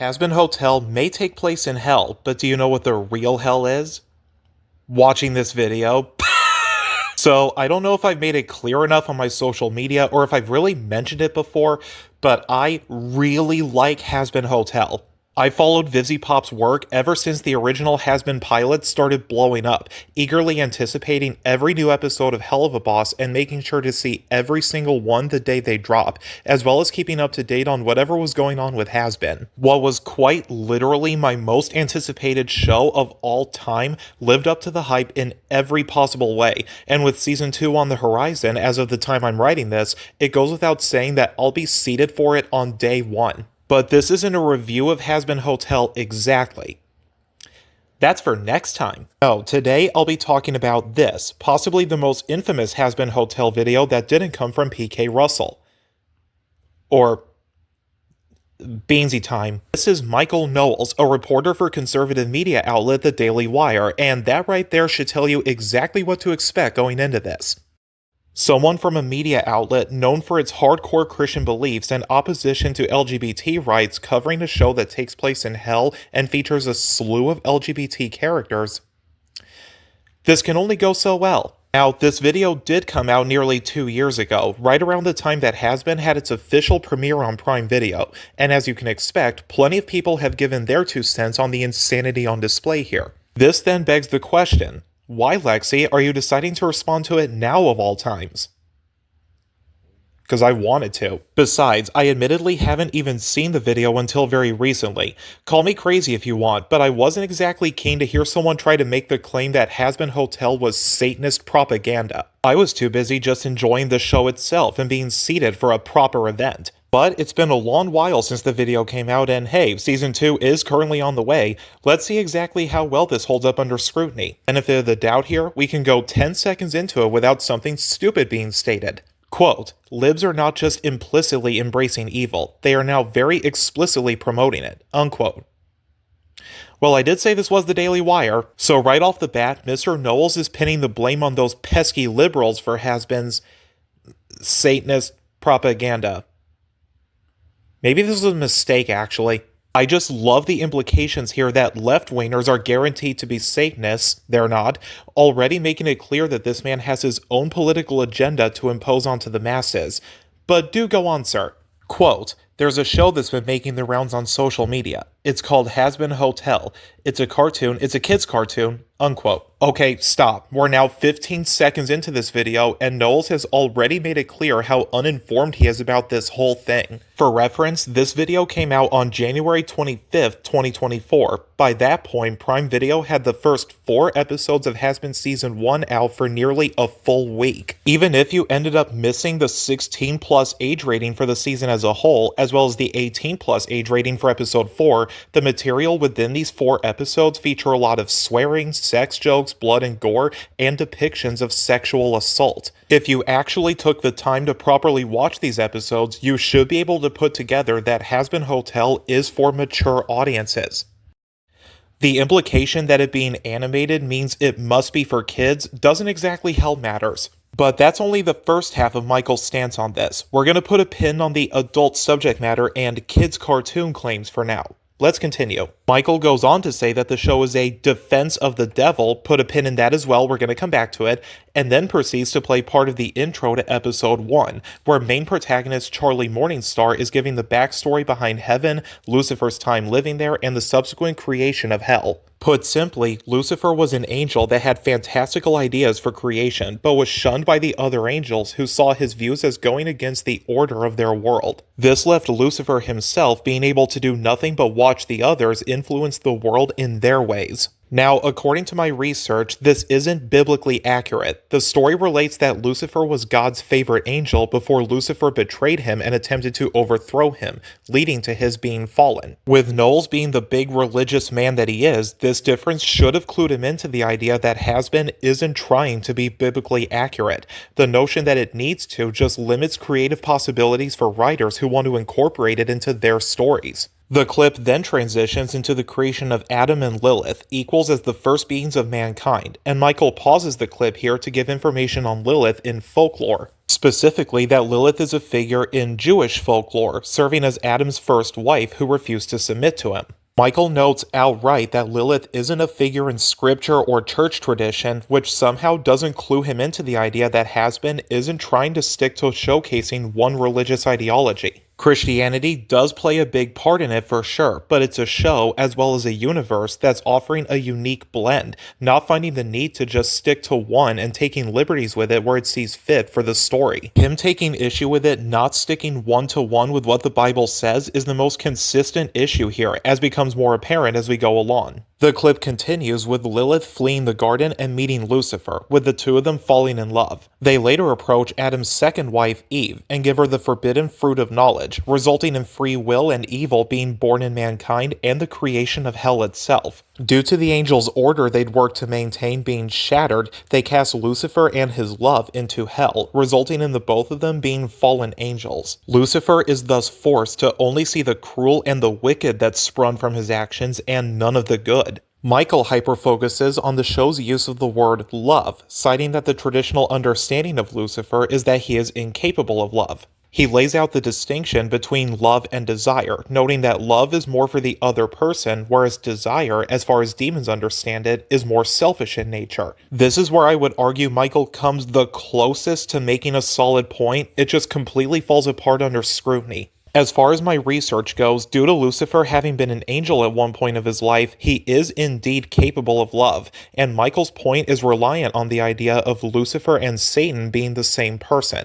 Hazbin Hotel may take place in hell, but do you know what the real hell is? Watching this video. So, I don't know if I've made it clear enough on my social media or if I've really mentioned it before, but I really like Hazbin Hotel. I followed VivziePop's work ever since the original Hazbin pilot started blowing up, eagerly anticipating every new episode of Hell of a Boss and making sure to see every single one the day they drop, as well as keeping up to date on whatever was going on with Hazbin. What was quite literally my most anticipated show of all time lived up to the hype in every possible way, and with Season 2 on the horizon as of the time I'm writing this, it goes without saying that I'll be seated for it on day one. But this isn't a review of Hazbin Hotel exactly. That's for next time. No, today I'll be talking about this, possibly the most infamous Hazbin Hotel video that didn't come from PK Russell. Or Beansy time. This is Michael Knowles, a reporter for conservative media outlet The Daily Wire, and that right there should tell you exactly what to expect going into this. Someone from a media outlet known for its hardcore Christian beliefs and opposition to LGBT rights covering a show that takes place in hell and features a slew of LGBT characters. This can only go so well. Now, this video did come out nearly 2 years ago, right around the time that Hazbin had its official premiere on Prime Video, and as you can expect, plenty of people have given their 2 cents on the insanity on display here. This then begs the question, why, Lexi, are you deciding to respond to it now of all times? Because I wanted to. Besides, I admittedly haven't even seen the video until very recently. Call me crazy if you want, but I wasn't exactly keen to hear someone try to make the claim that Hazbin Hotel was Satanist propaganda. I was too busy just enjoying the show itself and being seated for a proper event. But it's been a long while since the video came out, and hey, Season 2 is currently on the way. Let's see exactly how well this holds up under scrutiny. Benefit of the doubt here, we can go 10 seconds into it without something stupid being stated. Quote, libs are not just implicitly embracing evil, they are now very explicitly promoting it, unquote. Well, I did say this was the Daily Wire, so right off the bat, Mr. Knowles is pinning the blame on those pesky liberals for Hazbin's Satanist propaganda. Maybe this was a mistake, actually. I just love the implications here that left-wingers are guaranteed to be Satanists, they're not, already making it clear that this man has his own political agenda to impose onto the masses. But do go on, sir. Quote, there's a show that's been making the rounds on social media. It's called Hazbin Hotel. It's a cartoon, it's a kid's cartoon, unquote. Okay, stop. We're now 15 seconds into this video, and Knowles has already made it clear how uninformed he is about this whole thing. For reference, this video came out on January 25th, 2024. By that point, Prime Video had the first 4 episodes of Hazbin Season 1 out for nearly a full week. Even if you ended up missing the 16+ age rating for the season as a whole, as well as the 18+ age rating for episode 4, the material within these 4 episodes feature a lot of swearing, sex jokes, blood and gore, and depictions of sexual assault. If you actually took the time to properly watch these episodes, you should be able to put together that Hazbin Hotel is for mature audiences. The implication that it being animated means it must be for kids doesn't exactly help matters. But that's only the first half of Michael's stance on this. We're going to put a pin on the adult subject matter and kids cartoon claims for now. Let's continue. Michael goes on to say that the show is a defense of the devil, put a pin in that as well, we're going to come back to it, and then proceeds to play part of the intro to episode 1, where main protagonist Charlie Morningstar is giving the backstory behind heaven, Lucifer's time living there, and the subsequent creation of hell. Put simply, Lucifer was an angel that had fantastical ideas for creation, but was shunned by the other angels who saw his views as going against the order of their world. This left Lucifer himself being able to do nothing but watch the others influence the world in their ways. Now, according to my research, this isn't biblically accurate. The story relates that Lucifer was God's favorite angel before Lucifer betrayed him and attempted to overthrow him, leading to his being fallen. With Knowles being the big religious man that he is, this difference should have clued him into the idea that Hazbin isn't trying to be biblically accurate. The notion that it needs to just limits creative possibilities for writers who want to incorporate it into their stories. The clip then transitions into the creation of Adam and Lilith equals as the first beings of mankind, and Michael pauses the clip here to give information on Lilith in folklore. Specifically, that Lilith is a figure in Jewish folklore, serving as Adam's first wife who refused to submit to him. Michael notes outright that Lilith isn't a figure in scripture or church tradition, which somehow doesn't clue him into the idea that Hazbin isn't trying to stick to showcasing one religious ideology. Christianity does play a big part in it for sure, but it's a show as well as a universe that's offering a unique blend, not finding the need to just stick to one and taking liberties with it where it sees fit for the story. Him taking issue with it not sticking one-to-one with what the Bible says is the most consistent issue here, as becomes more apparent as we go along. The clip continues with Lilith fleeing the garden and meeting Lucifer, with the two of them falling in love. They later approach Adam's second wife, Eve, and give her the forbidden fruit of knowledge, resulting in free will and evil being born in mankind and the creation of hell itself. Due to the angels' order they'd worked to maintain being shattered, they cast Lucifer and his love into hell, resulting in the both of them being fallen angels. Lucifer is thus forced to only see the cruel and the wicked that sprung from his actions and none of the good. Michael hyperfocuses on the show's use of the word love, citing that the traditional understanding of Lucifer is that he is incapable of love. He lays out the distinction between love and desire, noting that love is more for the other person, whereas desire, as far as demons understand it, is more selfish in nature. This is where I would argue Michael comes the closest to making a solid point, it just completely falls apart under scrutiny. As far as my research goes, due to Lucifer having been an angel at one point of his life, he is indeed capable of love, and Michael's point is reliant on the idea of Lucifer and Satan being the same person.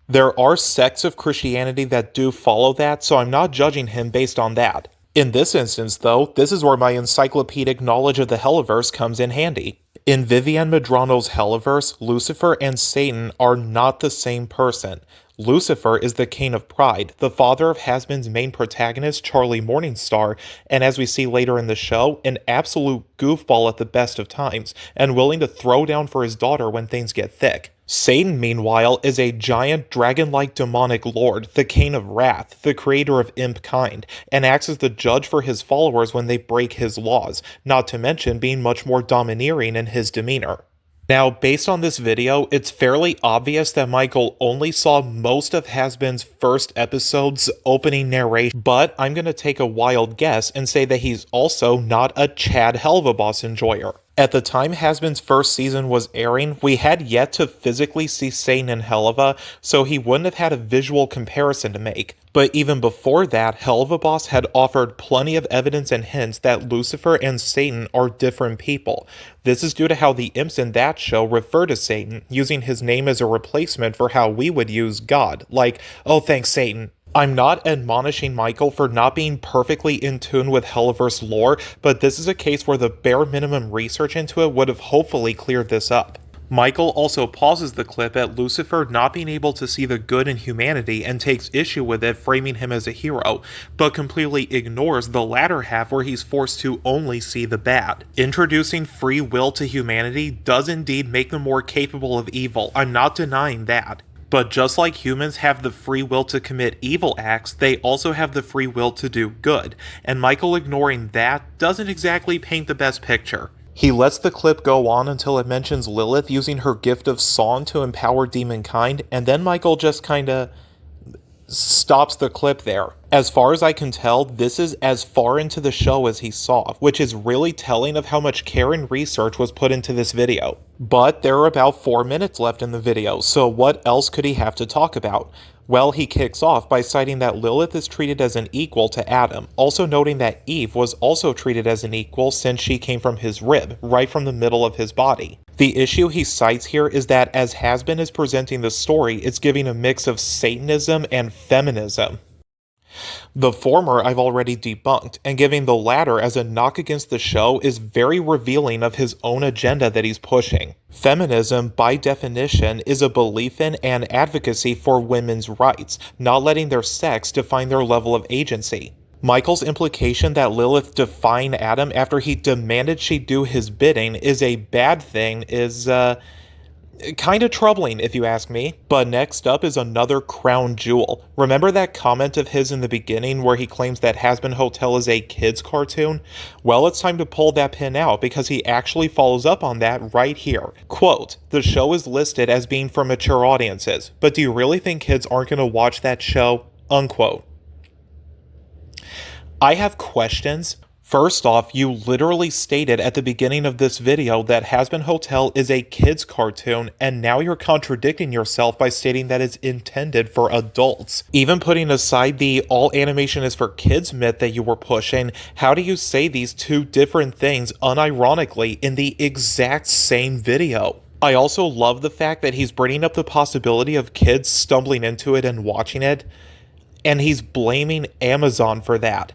There are sects of Christianity that do follow that, so I'm not judging him based on that. In this instance, though, this is where my encyclopedic knowledge of the Helliverse comes in handy. In Vivian Medrano's Helliverse, Lucifer and Satan are not the same person. Lucifer is the Cain of Pride, the father of Hazbin's main protagonist, Charlie Morningstar, and as we see later in the show, an absolute goofball at the best of times, and willing to throw down for his daughter when things get thick. Satan, meanwhile, is a giant dragon-like demonic lord, the Cain of Wrath, the creator of imp kind, and acts as the judge for his followers when they break his laws, not to mention being much more domineering in his demeanor. Now, based on this video, it's fairly obvious that Michael only saw most of Hazbin's first episode's opening narration, but I'm going to take a wild guess and say that he's also not a Chad Helvaboss enjoyer. At the time Hazbin's first season was airing, we had yet to physically see Satan and Helva, so he wouldn't have had a visual comparison to make. But even before that, Helvaboss had offered plenty of evidence and hints that Lucifer and Satan are different people. This is due to how the imps in that show refer to Satan, using his name as a replacement for how we would use God, like, "Oh thanks Satan." I'm not admonishing Michael for not being perfectly in tune with Helliverse lore, but this is a case where the bare minimum research into it would have hopefully cleared this up. Michael also pauses the clip at Lucifer not being able to see the good in humanity and takes issue with it, framing him as a hero, but completely ignores the latter half where he's forced to only see the bad. Introducing free will to humanity does indeed make them more capable of evil, I'm not denying that. But just like humans have the free will to commit evil acts, they also have the free will to do good, and Michael ignoring that doesn't exactly paint the best picture. He lets the clip go on until it mentions Lilith using her gift of song to empower demonkind, and then Michael just kinda stops the clip there. As far as I can tell, this is as far into the show as he saw, which is really telling of how much care and research was put into this video. But there are about 4 minutes left in the video, so what else could he have to talk about? Well, he kicks off by citing that Lilith is treated as an equal to Adam, also noting that Eve was also treated as an equal since she came from his rib, right from the middle of his body. The issue he cites here is that as Hazbin is presenting the story, it's giving a mix of Satanism and feminism. The former I've already debunked, and giving the latter as a knock against the show is very revealing of his own agenda that he's pushing. Feminism, by definition, is a belief in and advocacy for women's rights, not letting their sex define their level of agency. Michael's implication that Lilith defying Adam after he demanded she do his bidding is a bad thing is, Kinda troubling, if you ask me. But next up is another crown jewel. Remember that comment of his in the beginning where he claims that Hazbin Hotel is a kid's cartoon? Well, it's time to pull that pin out because he actually follows up on that right here. Quote, "The show is listed as being for mature audiences, but do you really think kids aren't going to watch that show?" Unquote. I have questions. First off, you literally stated at the beginning of this video that Hazbin Hotel is a kid's cartoon, and now you're contradicting yourself by stating that it's intended for adults. Even putting aside the all animation is for kids myth that you were pushing, how do you say these two different things unironically in the exact same video? I also love the fact that he's bringing up the possibility of kids stumbling into it and watching it, and he's blaming Amazon for that,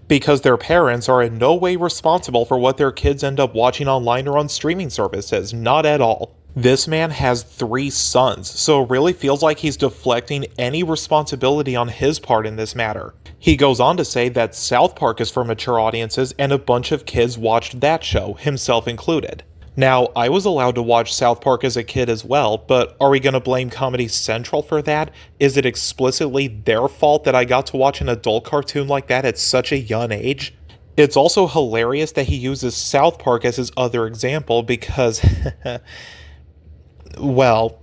because their parents are in no way responsible for what their kids end up watching online or on streaming services. Not at all. This man has 3 sons, so it really feels like he's deflecting any responsibility on his part in this matter. He goes on to say that South Park is for mature audiences and a bunch of kids watched that show, himself included. Now, I was allowed to watch South Park as a kid as well, but are we going to blame Comedy Central for that? Is it explicitly their fault that I got to watch an adult cartoon like that at such a young age? It's also hilarious that he uses South Park as his other example because, well,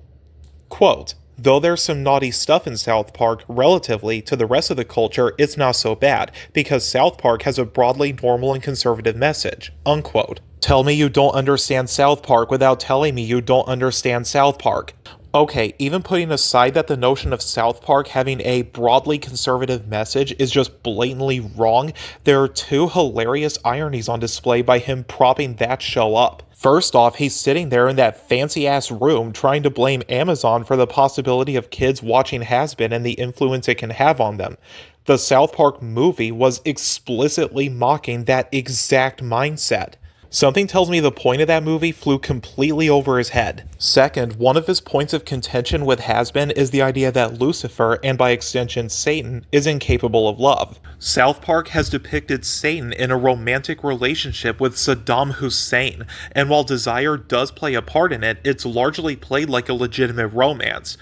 quote, "Though there's some naughty stuff in South Park, relatively to the rest of the culture, it's not so bad, because South Park has a broadly normal and conservative message," unquote. Tell me you don't understand South Park without telling me you don't understand South Park. Okay, even putting aside that the notion of South Park having a broadly conservative message is just blatantly wrong, there are 2 hilarious ironies on display by him propping that show up. First off, he's sitting there in that fancy-ass room trying to blame Amazon for the possibility of kids watching Hazbin and the influence it can have on them. The South Park movie was explicitly mocking that exact mindset. Something tells me the point of that movie flew completely over his head. Second, one of his points of contention with Hazbin is the idea that Lucifer, and by extension Satan, is incapable of love. South Park has depicted Satan in a romantic relationship with Saddam Hussein, and while desire does play a part in it, it's largely played like a legitimate romance.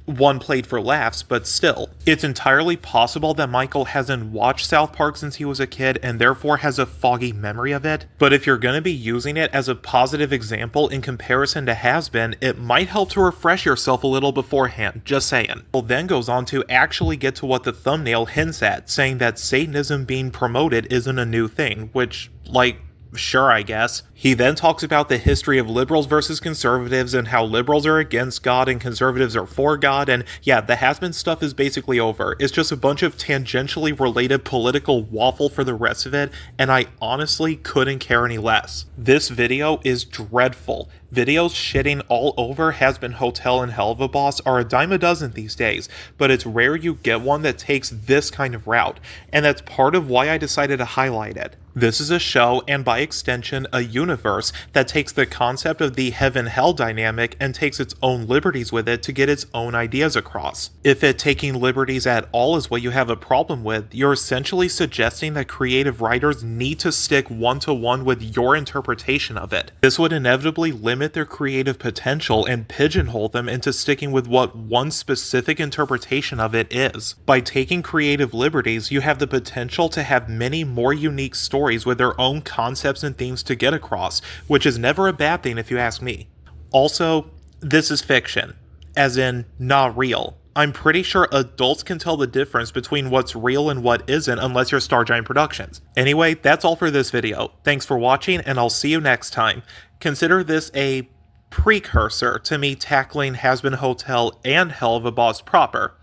One played for laughs, but still. It's entirely possible that Michael hasn't watched South Park since he was a kid and therefore has a foggy memory of it, but if you're going to be using it as a positive example in comparison to Hazbin, it might help to refresh yourself a little beforehand, just saying. Well, then goes on to actually get to what the thumbnail hints at, saying that Satanism being promoted isn't a new thing, which, like, sure, I guess. He then talks about the history of liberals versus conservatives and how liberals are against God and conservatives are for God, and yeah, the Hazbin stuff is basically over. It's just a bunch of tangentially related political waffle for the rest of it, and I honestly couldn't care any less. This video is dreadful. Videos shitting all over Hazbin Hotel and Hell of a Boss are a dime a dozen these days, but it's rare you get one that takes this kind of route, and that's part of why I decided to highlight it. This is a show, and by extension, a universe, that takes the concept of the heaven-hell dynamic and takes its own liberties with it to get its own ideas across. If it taking liberties at all is what you have a problem with, you're essentially suggesting that creative writers need to stick one-to-one with your interpretation of it. This would inevitably limit their creative potential and pigeonhole them into sticking with what one specific interpretation of it is. By taking creative liberties, you have the potential to have many more unique stories with their own concepts and themes to get across, which is never a bad thing if you ask me. Also, this is fiction, as in not real. I'm pretty sure adults can tell the difference between what's real and what isn't unless you're Star Giant Productions. Anyway, that's all for this video. Thanks for watching, and I'll see you next time. Consider this a precursor to me tackling Hazbin Hotel and Hell of a Boss proper,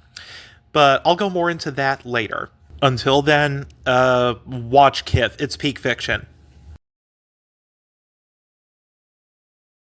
but I'll go more into that later. Until then, watch Kith. It's peak fiction.